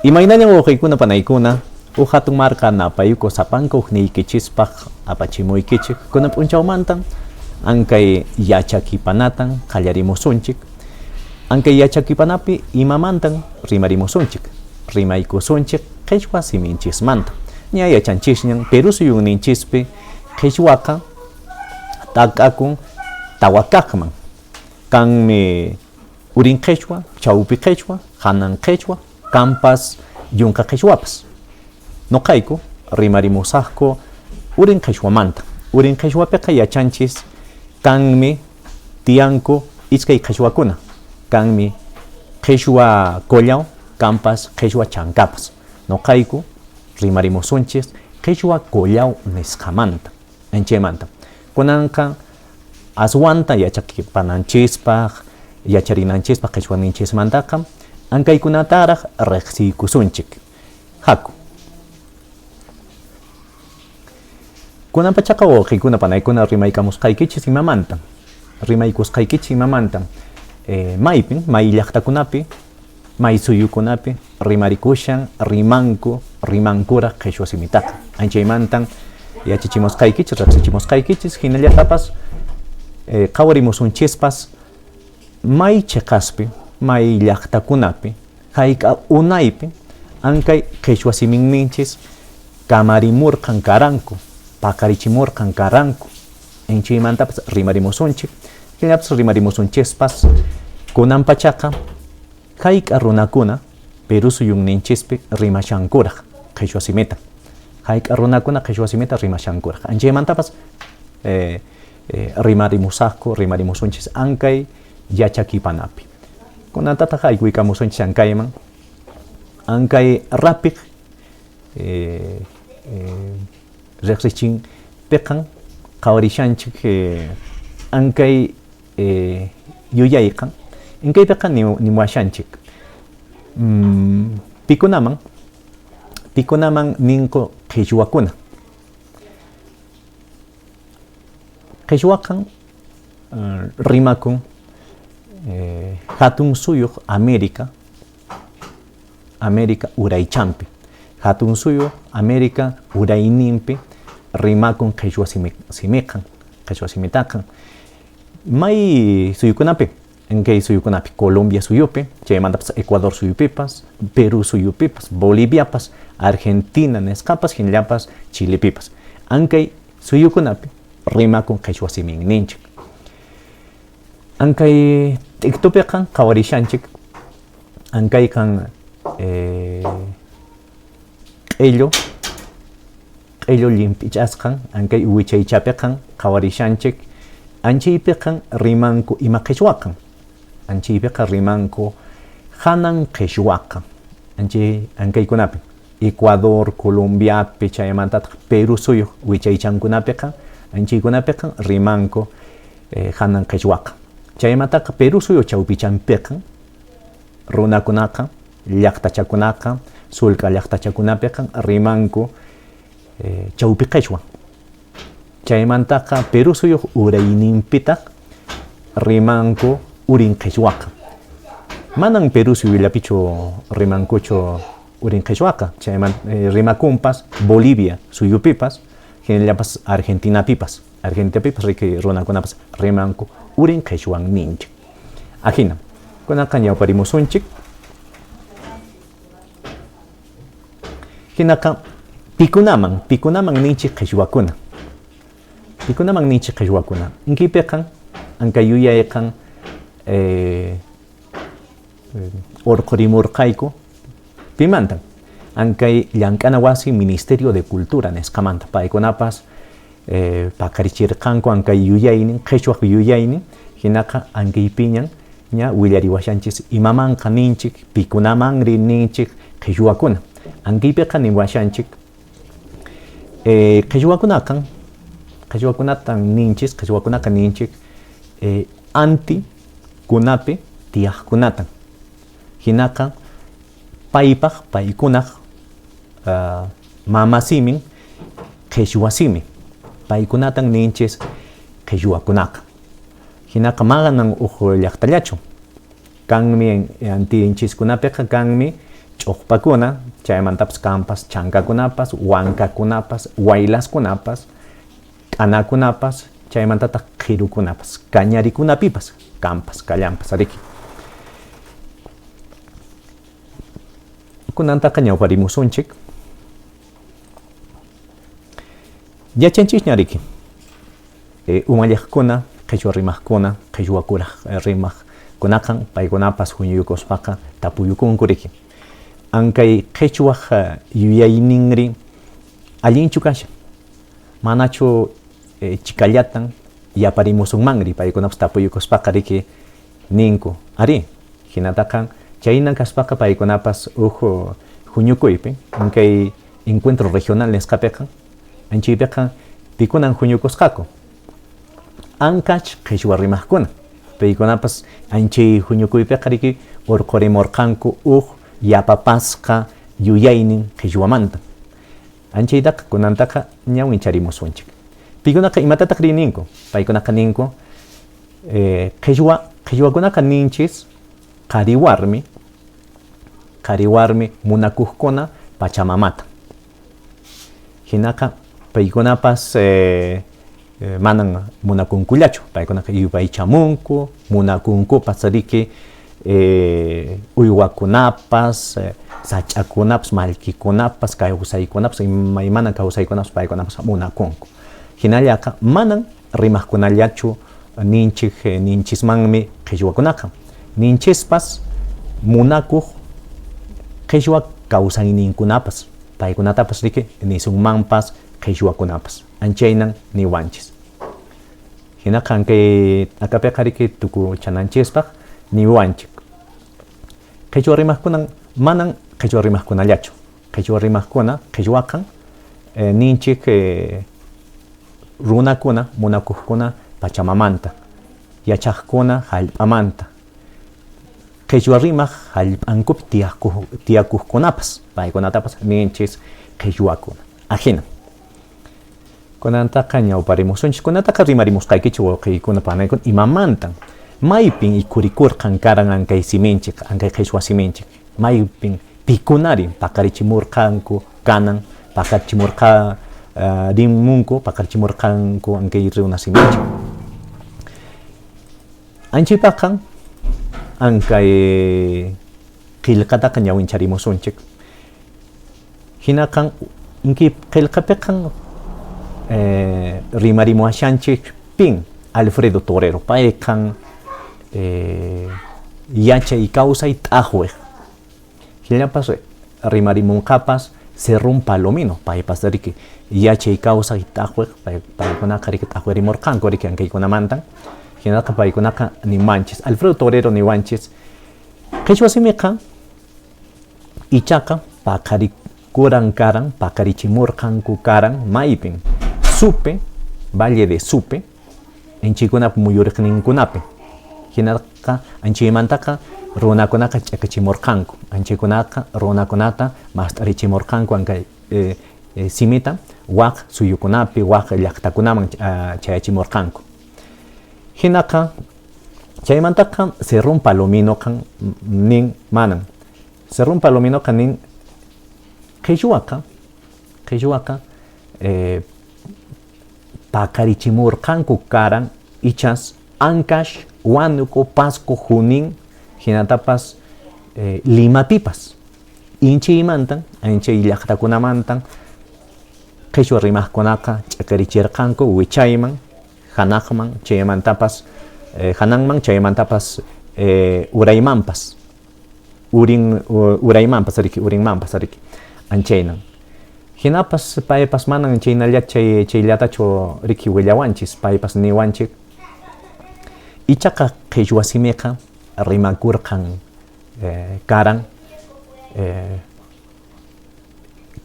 Imaynañan wawqiykuna panaykuna hatun marca napayuko sapanko niykichispaq apachimuykichik kunan p'unchawmantan ankay yachakipanatan qallarimusunchik ankay yachakipanapi imamantan rimarimusunchik rimaykusunchik qhichwa siminchismanta ña yachanchisñan Perú suyunninchispi qhichwaqa t'ak'akun tawakaqman kanmi urin qhichwa chawpi qhichwa hanan qhichwa kampas yunqa qhichwapas noqayku rimarimusaqku urin qhichwamanta urin qhichwapiqa yachanchis kanmi tiyanku iskay qhichwakuna kanmi qhichwa collaw kampas qhichwa chankapas noqayku rimarimusunchis qhichwa collaw nisqamanta anchaymanta kunanqa aswanta yachakipananchispaq yacharinanchispaq qhichwaninchismantaqa ankaykunataraq riqsiykusunchik haku kunan pachaqa wawqiykuna panaykuna rimaykamusqaykichis imamanta rimaykusqaykichis imamanta maypin may llaqtakunapi may suyukunapi rimarikushan rimankura qhichwa simitaqa anchaymantan yachachimusqaykichis riqsichimusqaykichis hinallatapas qhawarimusunchispas may chiqaspi may llaqtakunapi hayk'a unaypi ankay qhichwa siminninchis kamarimurqan karanku pakarichimurqan karanku enchaymantapas rimarimusunchik hinllapas rimarimusunchispas kunan pachaqa hayk'a runakuna Perú suyunninchispi rimashankuraq qhichwa simita hayk'a runakuna qhichwa simita rimashankuraq anchaymantapas rimarimusunchis ankay yachakipanapi kunantataq aykuykamusunchis ankayman ankay rapiq riqsichinpiqan qhawarishanchik ankay yuyayqa inkaypiqa nimuwashanchik pikunaman ninku qhichwakuna qhichwaqa rimakun hatun suyuq América uraychanpi hatun suyuq América urayninpi rimakun qhichwa simiqan qhichwa simitaqa may suyukunapi inkay suyukunapi Colombia suyupi chaymantapas Ecuador suyupipas Perú suyupipas Boliviapas Argentina nisqapas hinllapas Chilepipas ankay suyukunapi rimakun qhichwa siminninchik ankay t'iktupiqa qhawarishanchik ankaykan q'illu llimp'ich'asqan ankay wichaychapiqa qhawarishanchik anchaypiqa rimanku ima qhichwaqan anchaypiqa rimanku hanan qhichwaqa ankaykunapi Ecuador Colombiapi chaymantataq Perú suyuq wichaychankunapiqa anchaykunapiqa rimanku hanan qhichwaqa chaymantaqa Perú suyuq chawpichanpiqa runakunaqa llaqtachakunaqa sulka llaqtachakunapiqa rimanku chawpi qhichwa chaymantaqa Perú suyuq urayninpitaq rimanku urin qhichwaqa manan Perú suyullapichu rimankuchu urin qhichwaqa chayman rimakunpas Bolivia suyupipas hinallapas Argentinapipas runakunapas rimanku urin qhichwanninchik ajina kunaqa ñawparimusunchik hinaqa pikunaman ninchik qhichwakuna inkaypiqa ankay yuyayqa urqurimurqayku pimantan ankay llank'ana wasi Ministerio de Cultura nisqamanta paykunapas pakarichirqanku ankay yuyaynin qhichwaq yuyaynin hinaqa ankaypiñan ña willariwashanchis imamanqa ninchik pikunamanri ninchik qhichwakuna ankaypiqa niwashanchik qhichwakunaqa ninchik anti kunapi tiyaqkunatan hinaqa paykunaq mama simin qhichwa simi paykunatan ninchis qhichwakunaqa hinaqa maqanan uq llaqtallachu kanmi antinchiskunapiqa kanmi ch'uqpakuna, chaymantapas kampas chankakunapas, wankakunapas, waylaskunapas, t'anakunapas, chaymantataq qirukunapas, kañarikunapipas, kampas, kallampas ariki. Kunantaqa ñawparimusunchik. Yachanchik ñariki. Umallaqkuna, qhichwa rimaqkuna, qhichwakuraq rimaq kunaqan, paykunapas huñuyukuspaqa tapuyukunku riki. Ankay qhichwaq yuyayninri allinchu kasha. Manachu chikallatan yaparimusunmanri paykunapas tapuyukuspaqa riki ninku. Ari, hinataqa chaynan kaspaqa paykunapas huñukuypi, ankay encuentro regional nisqapiqa, anchaypiqa pikunan huñukusqaku. Ankach qhichwa rimaqkuna. Paykunapas anchay huñukuypiqa riki urqurimurqanku yapapasqa yuyaynin qhichwamanta. Anchaytaqa kunantaqa ñawin charimusunchik. Pikunaqa imatataq rininku, paykunaqa ninku qhichwakunaqa ninchis qariwarmi munakuqkuna pachamamata. Hinaqa paykunapas manan munakunkullachu, paykunaqa yupaychamunku, munakunkupas riki uywakunapas, sach'akunapas, mallkikunapas, kawsaykunapas, imaymanan kawsaykunapas paykunapas munakunku. Hinallaqa manan rimaqkunallachu ninchismanmi qhichwakunaqa. Ninchispas munakuq qhichwa kawsayninkunapas, paykunatapas riki nisunmanpas qhichwakunapas. Anchaynan niwanchis. Hinaqa ankay akapiqa riki tuku chananchispaq niwanchik. Qhichwa rimaqkunan manan qhichwa rimaqkunallachu. Qhichwa rimaqkuna qhichwakan ninchik runakuna, munakuqkuna pachamamanta, yachaqkuna hallp'amanta. Qhichwa rimaq hallp'ankupi tiyakuqkunapas, paykunatapas ninchis qhichwakuna. Ajina. Kunantaqa ñawparimusunchik, kunantaqa rimarimusqaykichu wawqiykuna panaykuna imamantan, maypin ikurikurqan karan ankay siminchik, ankay qhichwa siminchik, maypin pikunari paqarichimurqanku kanan, paqarichimurqanku ankay runa siminchik. Anchaypaqa ankay qillqataqa ñawin charimusunchik. Hinaqa inki qillqapiqa rimarimuashanchik pin Alfredo Torero, paykan yachay kawsay t'aqwiq. Hillapas rimarimunqapas Cerrón Palomino, paypas riki yachay kawsay t'aqwiq, paykunaqa riki t'aqwirimurqanku riki ankaykunamantan. Hinaqa paykunaqa niwanchis, Alfredo Torero niwanchis. Qhichwa simiqa ichaqa paqarichimurqanku karan maypin Supe, Valle de Supe, anchaykunapi muyuriqninkunapi. Hinaqa anchaymantaqa runakunaqa ch'akachimurqanku, anchaykunaqa runakunata mast'arichimurqanku ankay simita waq suyukunapi, waq llaqtakunaman chayachimurqanku. Hinaqa chaymantaqa Cerrón Palominoqa nin manan. Cerrón Palominoqa nin qhichwaqa paqarichimurqanku karan ichas ankash, wanuku, pasco, junin, hinatapas limapipas. Inchaymantan, anchay llaqtakunamantan qhichwa rimaqkunaqa ch'akarichirqanku wichayman, hanaqman, chaymantapas hananman, chaymantapas uraymanpas. Uraymanpas riki, urinmanpas riki. Anchaynan. Hinapas paypas manan chayllatachu riki willawanchis, paypas niwanchik. Ichaqa qhichwa simiqa rimakurqan karan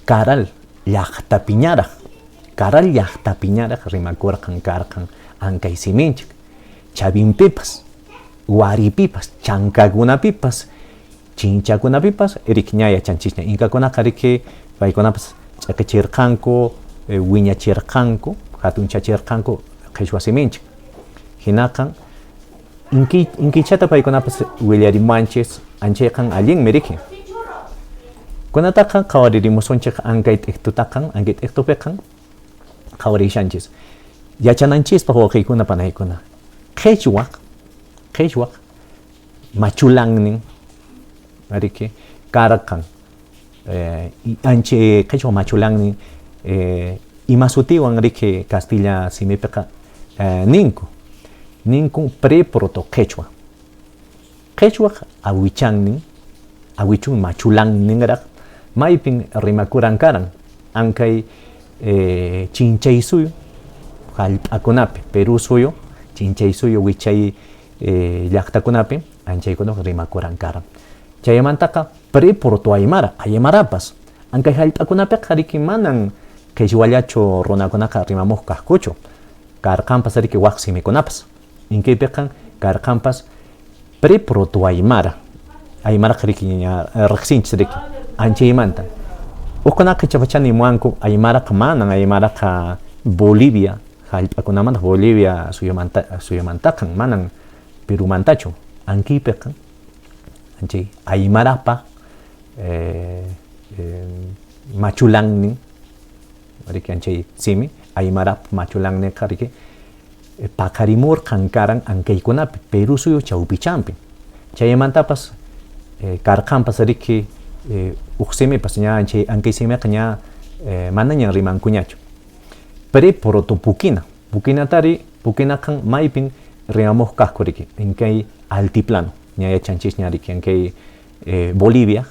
karal llaqtapiñaraq rimakurqan karqan ankay siminchik. Chabinpipas, waripipas, chankakunapipas, chinchakunapipas riki ña yachanchisña. Inkakunaqa riki paykunapas ch'akachirqanku, wiñachirqanku, hatunchachirqanku qhichwa siminchik. Hinaqa inkichata paykunapas willarimanchis anchayqa allinmi riki. Kunataqa qhawaririmusunchik ankay t'iktutataq, ankay t'iktupiqa qhawarishanchis. Yachananchispaq wawqiykuna panaykuna. Qhichwaq machulannin ariki karqan. Anchi qhichwa machulannin ima sutiwan riki Castilla simipiqa ninku preproto qhichwa. Qhichwaq awichun machulanninraq maypin rimakuran karan ankay chinchay suyu hallp'akunapi Perú suyu chinchay suyu wichay llaqtakunapi anchaykunaq rimakuran karan. Chaymantaqa preproto aymarapas ankay hallp'akunapiqa riki manan qhichwallachu runakunaqa rimamuq kaqkuchu. Karqanpas riki waq simikunapas. Inkaypiqa karqanpas preproto aymaraqa riki riqsinchis riki anchaymanta. Uqkunaqa qhichapachani muanku aymaraqa manan aymaraqa Bolivia hallp'akunamanta Bolivia suyumantaqa manan Perumantachu. Ankiypiqa anchay aymarapa machulannin riki anchay simi aymarapa machulanninqa riki paqarimurqan karan ankaykunapi Perú suyu chawpichanpi. Chaymantapas karqanpas riki uq simipas ña anchay ankay simiqa ña manañan rimankuñachu. Preproto pukinaqa maypin rimamuq kaqku riki inkay altiplano ña yachanchis ña riki ankay Bolivia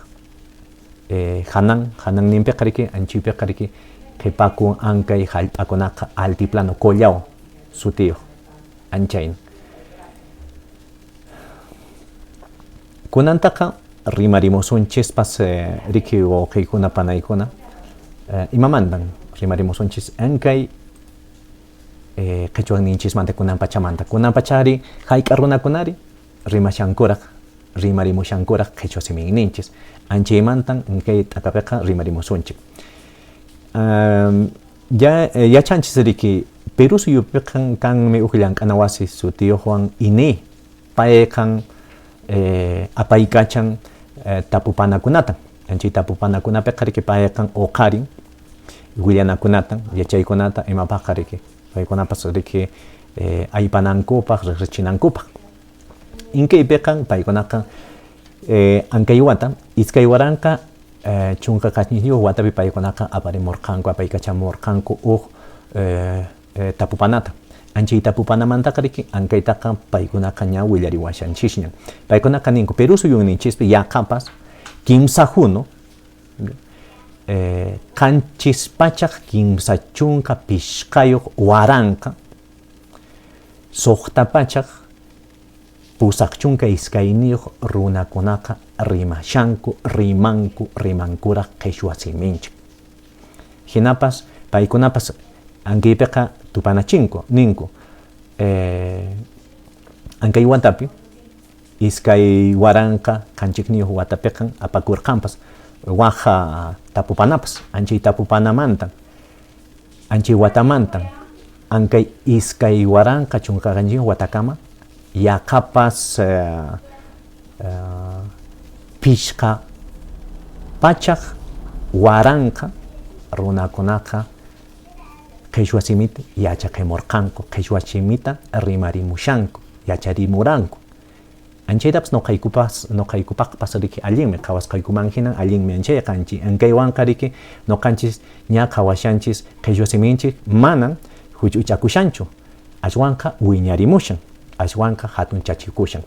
hananninpiqa riki anchaypiqa riki qhipakun ankay hallp'akunaqa altiplano Collao sutiyuq anchayna. Kunantaqa rimarimusunchispas riki wawqiykuna panaykuna imamantan rimarimusunchis ankay qhichwanninchismanta kunan pachamanta. Kunan pachari hayk'a runakunari rimarimushankuraq qhichwa siminninchis. Anchaymantan ankay t'aqapiqa rimarimusunchik. Yachanchis riki Perú suyupiqa kanmi uq llank'ana wasi sutiyuqwan Iné payqa apaykachan tapupanakunatan. Anchay tapupanakunapiqa riki payqa uqarin willanakunatan yachaykunata imapaqa riki paykunapas riki aypanankupaq riqsichinankupaq. Inkaypiqa paykunaqa ankay wata iskay waranqa chunka q'asniyniyuq watapi paykunaqa aparimurqanku apaykachamurqanku uq tapupanata. Anchay tapupanamantaqa riki ankaytaqa paykunaqa ña willariwashanchisña. Paykunaqa ninku Perú suyunninchispi yaqapas kimsa hunu qanchispachaq kimsa chunka pishqayuq waranqa suqtapachaq pusaq chunka iskayniyuq runakunaqa rimankuraq qhichwa siminchik. Hinapas paykunapas ankaypiqa tupanachinku ninku ankay watapi iskay waranqa qanchikniyuq watapiqa apakurqanpas waqa tapupanapas anchay tapupanamantan anchay watamantan ankay iskay waranqa chunka qanchik watakama yaqapas pishqa pachaq waranqa runakunaqa qhichwa simita yachaqimurqanku qhichwa simita rimarimushanku yacharimuranku. Anchaytapas noqaykupaqpas riki allinmi qhawasqaykuman hinan allinmi anchayqa ankaywanqa riki noqanchis ña qhawashanchis qhichwa siminchik manan huch'uchakushanchu ashwanqa wiñarimushan ashwanqa hatun chachikushan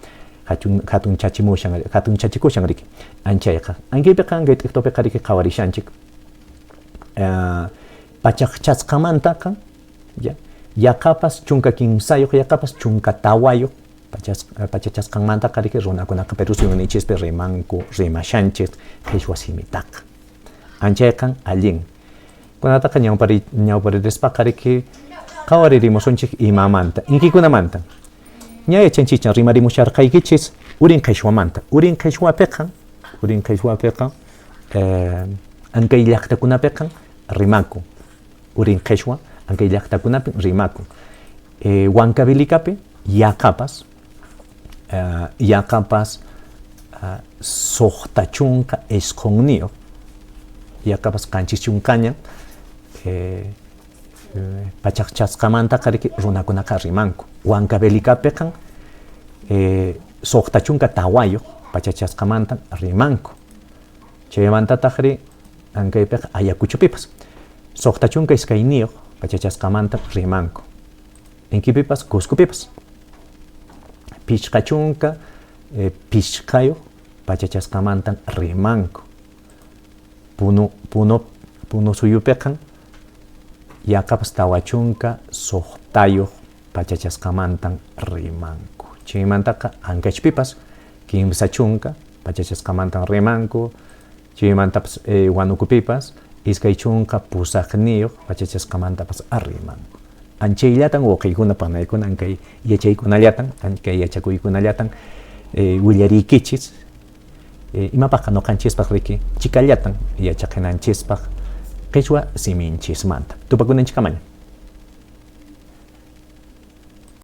riki anchayqa. Ankaypiqa ankay t'iktupiqa riki qhawarishanchik pachaqchasqamantaqa yaqapas chunka kimsayuq yaqapas chunka tawayuq pachachasqanmantaqa riki runakunaqa Perú suyunninchispi rimashanchis qhichwa simitaqa anchayqa allin. Kunataqa ñawparirispaqa riki qhawaririmusunchik imamanta inkikunamanta ña yachanchikcha rimarimusharqaykichis urin qhichwamanta. Urin qhichwapiqa ankay llaqtakunapiqa rimakun. Urin qhichwa ankay llaqtakunapi rimakun. Huancavelicapi yaqapas suqta chunka isqunniyoq yakapas kanchis chunkaña pachak chasqamanta kariki runakunaka rimanku Huancavelicapiqa suqta chunka tawayo pachak chasqamanta rimanku chaymantataqri ankaypiqa Ayacuchopipas suqta chunka iskayniyuq pachak chasqamanta rimanku inkipipas Cuscopipas pichqa chunka pichqayuq pachak chasqamanta rimanku puno suyupiqa yakapas tawachunka suqtayuq pachachasqamantan rimanku chaymantaqa ankaychpipas kimsa chunka pachachasqamantan rimanku chaymantapas wanukupipas iskay chunka pusaqniyuq pachachasqamantapas rimanku anchayllatan wawqiykuna panaykuna ankay yachaykunallatan ankay yachakuykunallatan willariykichis imapaqa nuqanchispaq riki chikallatan yachaqinanchispaq qhichwa siminchismanta tupakunanchikamaña.